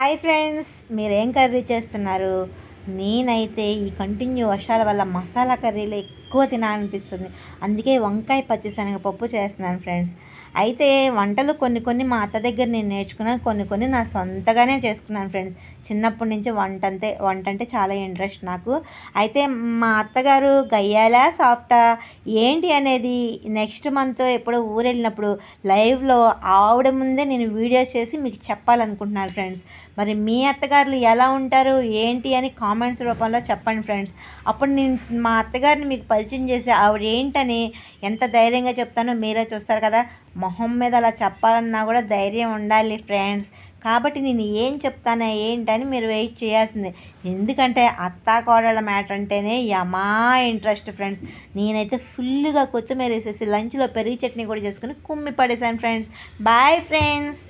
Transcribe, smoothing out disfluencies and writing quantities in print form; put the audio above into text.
Hi friends, మీరేం curry చేస్తున్నారు? నేనైతే ఈ కంటిన్యూ వర్షాల వల్ల మసాలా కర్రీలు ఎక్కువ తినాలనిపిస్తుంది. అందుకే వంకాయ పచ్చిశనగపప్పు చేస్తున్నాను ఫ్రెండ్స్. అయితే వంటలు కొన్ని కొన్ని మా అత్త దగ్గర నేను నేర్చుకున్నాను. కొన్ని కొన్ని నా సొంతగానే చేసుకున్నాను ఫ్రెండ్స్. చిన్నప్పటి నుంచి వంట అంటే చాలా ఇంట్రెస్ట్ నాకు. అయితే మా అత్తగారు గయ్యాలా సాఫ్టా ఏంటి అనేది నెక్స్ట్ మంత్ ఎప్పుడో ఊరెళ్ళినప్పుడు లైవ్లో ఆవిడ ముందే నేను వీడియోస్ చేసి మీకు చెప్పాలనుకుంటున్నాను ఫ్రెండ్స్. మరి మీ అత్తగారులు ఎలా ఉంటారు ఏంటి అని కామెంట్స్ రూపంలో చెప్పండి ఫ్రెండ్స్. అప్పుడు నేను మా అత్తగారిని మీకు పరిచయం చేసి ఆవిడ ఏంటని ఎంత ధైర్యంగా చెప్తానో మీరే చూస్తారు కదా. మొహం మీద అలా చెప్పాలన్నా కూడా ధైర్యం ఉండాలి ఫ్రెండ్స్. కాబట్టి నేను ఏం చెప్తానా ఏంటని మీరు వెయిట్ చేయాల్సిందే. ఎందుకంటే అత్తా కోడళ్ళ మ్యాటర్ అంటేనే యమా ఇంట్రెస్ట్ ఫ్రెండ్స్. నేనైతే ఫుల్గా కొత్తిమీర వేసేసి లంచ్లో పెరుగు చట్నీ కూడా చేసుకుని కుమ్మి పడేశాను ఫ్రెండ్స్. Boy friends.